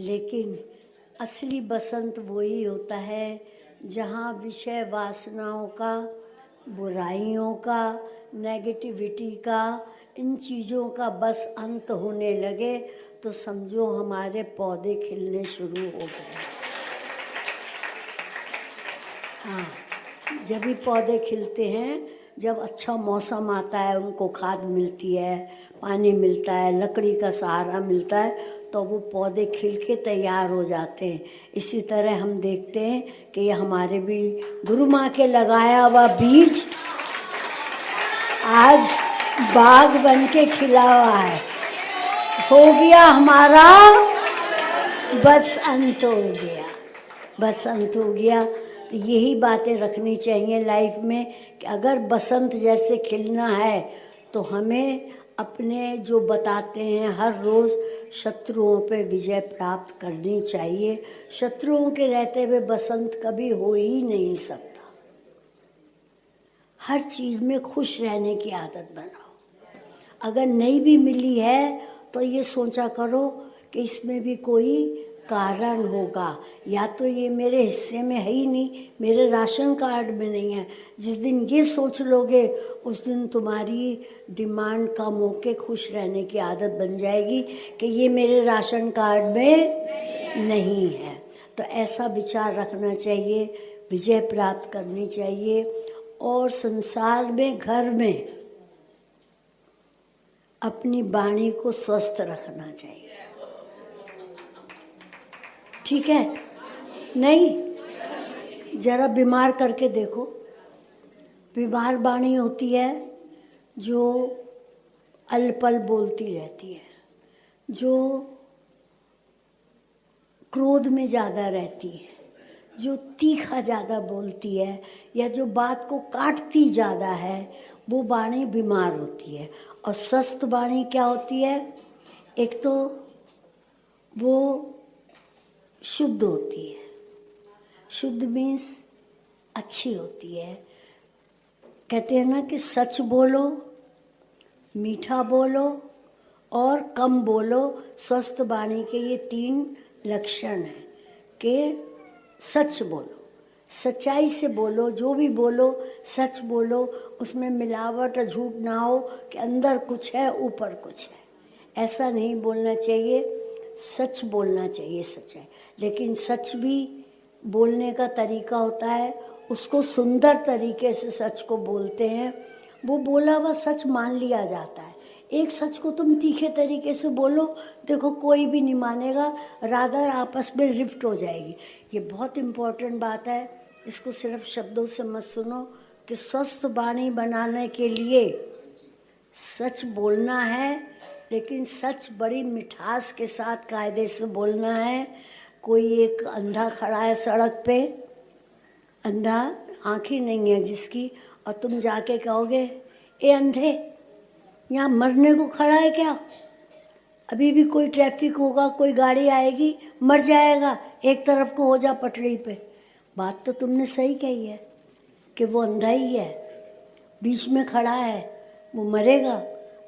लेकिन असली बसंत वही होता है जहाँ विषय वासनाओं का, बुराइयों का, नेगेटिविटी का, इन चीज़ों का बस अंत होने लगे तो समझो हमारे पौधे खिलने शुरू हो गए। हाँ, जब भी पौधे खिलते हैं, जब अच्छा मौसम आता है, उनको खाद मिलती है, पानी मिलता है, लकड़ी का सहारा मिलता है, तो वो पौधे खिल के तैयार हो जाते हैं। इसी तरह हम देखते हैं कि ये हमारे भी गुरु माँ के लगाया हुआ बीज आज बाग बन के खिला हुआ है। हो गया हमारा बस अंत हो गया, बस अंत हो गया। तो यही बातें रखनी चाहिए लाइफ में कि अगर बसंत जैसे खिलना है तो हमें अपने जो बताते हैं हर रोज़ शत्रुओं पे विजय प्राप्त करनी चाहिए। शत्रुओं के रहते हुए बसंत कभी हो ही नहीं सकता। हर चीज़ में खुश रहने की आदत बनाओ। अगर नहीं भी मिली है तो ये सोचा करो कि इसमें भी कोई कारण होगा, या तो ये मेरे हिस्से में है ही नहीं, मेरे राशन कार्ड में नहीं है। जिस दिन ये सोच लोगे उस दिन तुम्हारी डिमांड कम होके खुश रहने की आदत बन जाएगी कि ये मेरे राशन कार्ड में नहीं है। तो ऐसा विचार रखना चाहिए, विजय प्राप्त करनी चाहिए और संसार में, घर में अपनी वाणी को स्वस्थ रखना चाहिए। ठीक है? नहीं, जरा बीमार करके देखो। बीमार वाणी होती है जो अलपल बोलती रहती है, जो क्रोध में ज़्यादा रहती है, जो तीखा ज़्यादा बोलती है, या जो बात को काटती ज़्यादा है, वो वाणी बीमार होती है। और स्वस्थ वाणी क्या होती है? एक तो वो शुद्ध होती है। शुद्ध मीन्स अच्छी होती है। कहते हैं ना कि सच बोलो, मीठा बोलो और कम बोलो। स्वस्थ वाणी के ये 3 लक्षण हैं कि सच बोलो, सच्चाई से बोलो, जो भी बोलो सच बोलो, उसमें मिलावट और झूठ ना हो कि अंदर कुछ है ऊपर कुछ है। ऐसा नहीं बोलना चाहिए, सच बोलना चाहिए, सच्चाई। लेकिन सच भी बोलने का तरीका होता है, उसको सुंदर तरीके से सच को बोलते हैं, वो बोला हुआ सच मान लिया जाता है। एक सच को तुम तीखे तरीके से बोलो, देखो कोई भी नहीं मानेगा, रादर आपस में रिफ्ट हो जाएगी। ये बहुत इम्पोर्टेंट बात है, इसको सिर्फ शब्दों से मत सुनो कि स्वस्थ वाणी बनाने के लिए सच बोलना है, लेकिन सच बड़ी मिठास के साथ कायदे से बोलना है। कोई एक अंधा खड़ा है सड़क पे, अंधा, आँखें नहीं है जिसकी, और तुम जाके कहोगे ए अंधे, यहाँ मरने को खड़ा है क्या? अभी भी कोई ट्रैफिक होगा, कोई गाड़ी आएगी, मर जाएगा, एक तरफ को हो जा पटड़ी पे। बात तो तुमने सही कही है कि वो अंधा ही है, बीच में खड़ा है, वो मरेगा।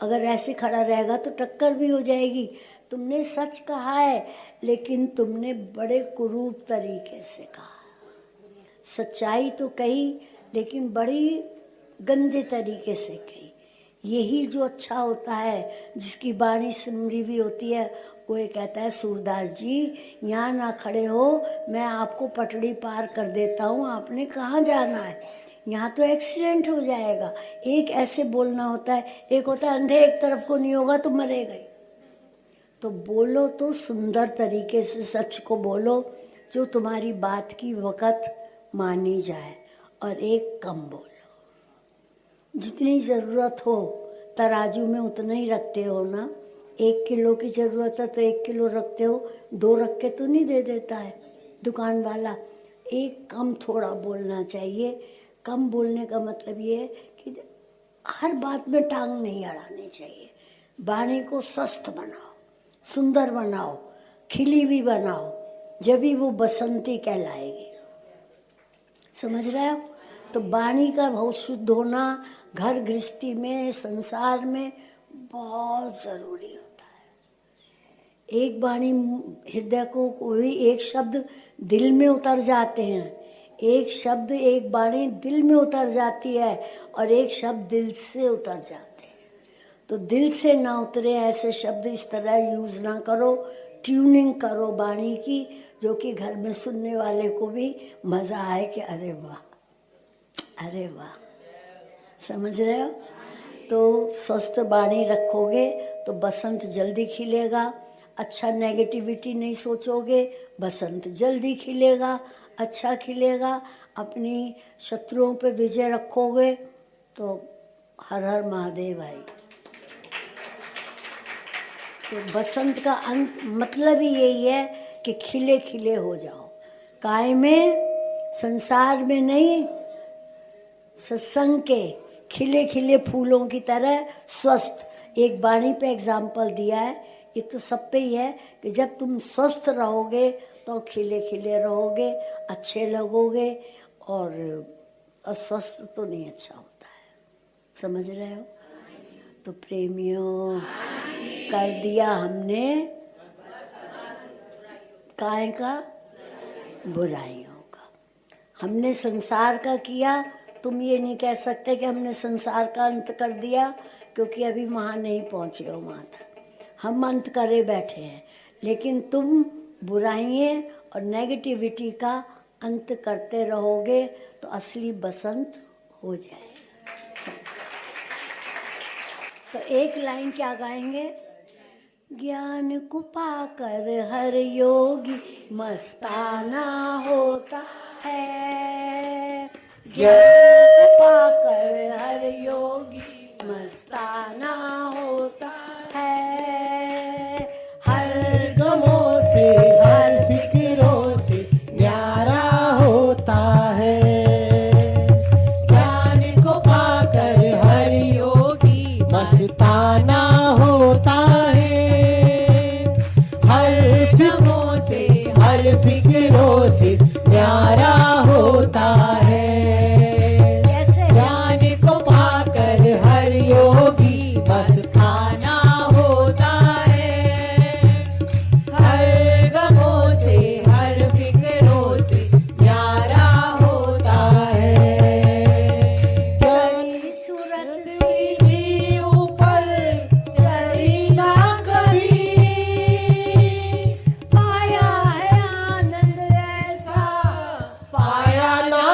अगर ऐसे खड़ा रहेगा तो टक्कर भी हो जाएगी। तुमने सच कहा है, लेकिन तुमने बड़े कुरूप तरीके से कहा। सच्चाई तो कही, लेकिन बड़ी गंदे तरीके से कही। यही जो अच्छा होता है, जिसकी वाणी सिमरी भी होती है, वो ये कहता है सूरदास जी यहाँ ना खड़े हो, मैं आपको पटड़ी पार कर देता हूँ, आपने कहाँ जाना है, यहाँ तो एक्सीडेंट हो जाएगा। एक ऐसे बोलना होता है, एक होता है अंधे एक तरफ को नहीं होगा तो मरेगा ही। तो बोलो तो सुंदर तरीके से सच को बोलो, जो तुम्हारी बात की वक़्त मानी जाए, और एक कम बोलो। जितनी ज़रूरत हो तराजू में उतना ही रखते हो ना। 1 किलो की ज़रूरत है तो 1 किलो रखते हो, 2 रख के तो नहीं दे देता है दुकान वाला। एक कम थोड़ा बोलना चाहिए। कम बोलने का मतलब ये है कि हर बात में टांग नहीं अड़ानी चाहिए। वाणी को स्वस्थ बनाओ, सुंदर बनाओ, खिली हुई बनाओ, जब भी वो बसंती कहलाएगी। समझ रहे हो? तो वाणी का बहुत शुद्ध होना घर गृहस्थी में, संसार में बहुत ज़रूरी होता है। एक वाणी हृदय को कोई एक शब्द दिल में उतर जाते हैं, एक शब्द एक वाणी दिल में उतर जाती है और एक शब्द दिल से उतर जाते हैं। तो दिल से ना उतरे ऐसे शब्द इस तरह यूज़ ना करो, ट्यूनिंग करो वाणी की, जो कि घर में सुनने वाले को भी मज़ा आए कि अरे वाह, अरे वाह। समझ रहे हो? तो स्वस्थ वाणी रखोगे तो बसंत जल्दी खिलेगा। अच्छा नेगेटिविटी नहीं सोचोगे, बसंत जल्दी खिलेगा, अच्छा खिलेगा। अपनी शत्रुओं पे विजय रखोगे तो हर हर महादेव भाई। तो बसंत का अंत मतलब ही यही है कि खिले खिले हो जाओ। काय में? संसार में नहीं, सत्संग के खिले खिले फूलों की तरह स्वस्थ। एक वाणी पे एग्जाम्पल दिया है, ये तो सब पे ही है कि जब तुम स्वस्थ रहोगे तो खिले खिले रहोगे, अच्छे लगोगे, और अस्वस्थ तो नहीं अच्छा होता है। समझ रहे हो? तो प्रेमियों, कर दिया हमने काय का? बुराइयों का। हमने संसार का किया। तुम ये नहीं कह सकते कि हमने संसार का अंत कर दिया, क्योंकि अभी वहाँ नहीं पहुँचे हो वहाँ तक। हम अंत करे बैठे हैं, लेकिन तुम बुराइयाँ और नेगेटिविटी का अंत करते रहोगे तो असली बसंत हो जाएगा। तो एक लाइन क्या गाएंगे? ज्ञान को पाकर हर योगी मस्ताना होता है। ज्ञान को पाकर हर योगी मस्ताना होता है। हर गमों से, हर फिक्रों से न्यारा होता है। ज्ञान को पाकर हर योगी मस्ताना होता है। हर गमों से, हर फिक्रों से न्यारा होता है। ज्ञान को पाकर हर योगी मस्ताना होता है। हर गमों से, हर फिक्रों से न्यारा होता है। तेरी सूरत सीधी ऊपर चढ़ी ना कभी, पाया है आनंद ऐसा, पाया ना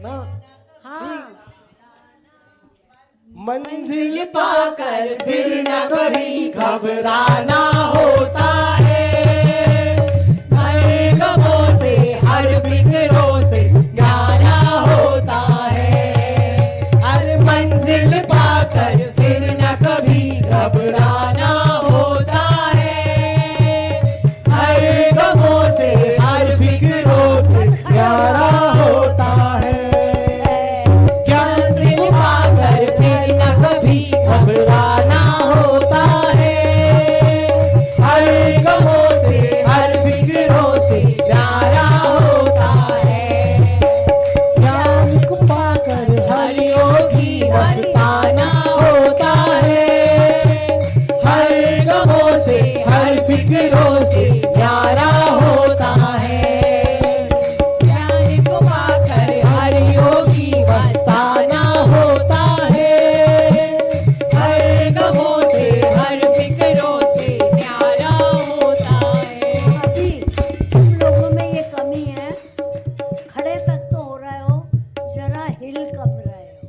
हाँ मंजिल पाकर फिर न कभी घबराना होता है, हर गमों से हर फिक्रों से न्यारा होता है। हर मंजिल पाकर फिर न कभी घबराना होता है, हर गमों से हर फिक्रों से न्यारा होता है। ज्ञान दिल पाकर फिर न कभी घबराना होता है, हर गमों से हर फिक्रों से न्यारा होता है। ज्ञान को पाकर हर योगी मस्ताना होता है, हर गमों से हर फिक्रों से न्यारा होता है। ज्ञान को पाकर हर योगी मस्ताना होता है, हर गमों से हर फिक्रों से न्यारा होता है। अभी तुम लोगों में ये कमी है, खड़े तक तो हो रहे हो, जरा हिल कम रहे हो।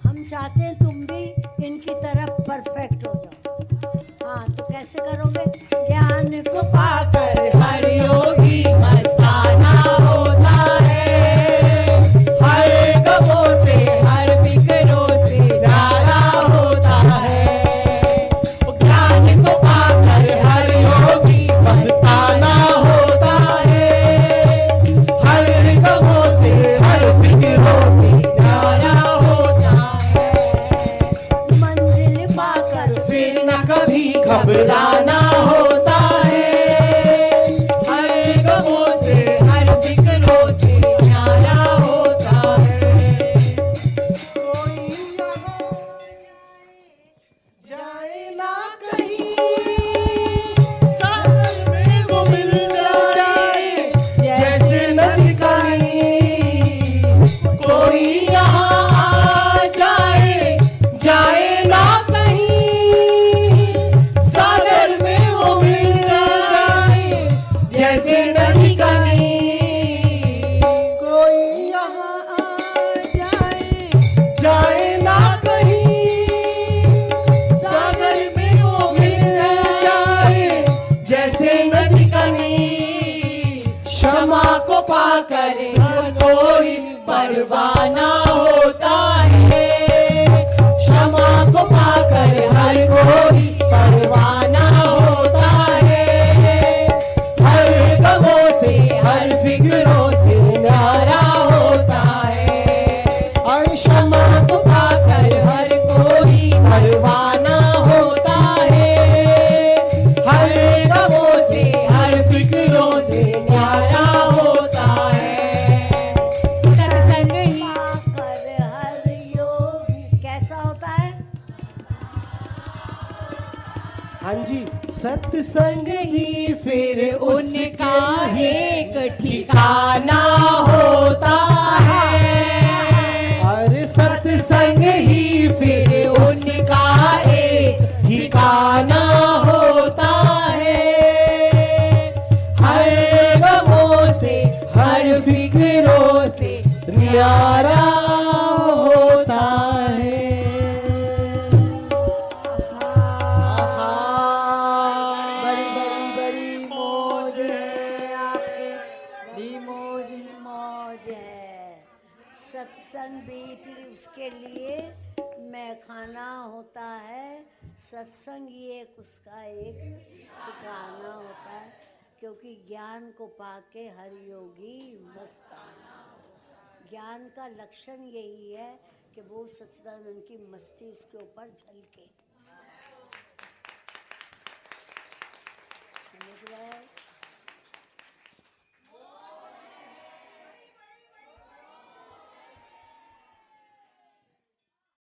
हम चाहते हैं तुम भी इनकी तरह परफेक्ट हो जाओ। हाँ तो कैसे करोगे? ज्ञान को पाकर हर योगी मस्ताना होता है, हर गमों से हर फिक्रों से न्यारा होता है। ज्ञान को पाकर हर योगी मस्ताना होता है, हर गमों से हर फिक्रों से न्यारा होता है। मंजिल पाकर फिर न कभी घबराना होता है, हर गमों से हर फिक्रों से न्यारा होता है। कोई यहाँ जाए ना कहीं, सागर में वो मिल जाए जैसे नदी कहीं। कोई यहाँ आ जाए, जाए ना कहीं, सागर में वो मिल जाए जैसे नदी कहीं। कोई यहाँ आ जाए, जाए ना कहीं, सागर में वो मिल जाए जैसे नदी कहीं। क्षमा को पाकर हर कोई परवाना होता है, क्षमा को पाकर हर कोई परवाना होता है, हर गमों से हर फिक्रों से न्यारा होता है। और क्षमा को पाकर हर कोई परवाना होता है, हर गमों से हर फिक्रों से न्यारा होता है। सत्संग ही पाकर हर योगी कैसा होता है? हाँ जी, सत्संग ही फिर उनका एक ठिकाना होता है। और सत्संग ही फिर उनका एक ठिकाना होता है, हर गमों से हर फिक्रों से न्यारा होता है। बड़ी बड़ी बड़ी मौज है आपके, बड़ी मौज ही मौज है। सत्संग भी फिर उसके लिए मैं खाना होता है, सत्संग ही एक उसका एक ठिकाना होता है, क्योंकि ज्ञान को पाके हर योगी मस्ताना हो। ज्ञान का लक्षण यही है कि वो सच्चिदानंद की मस्ती उसके ऊपर झलके।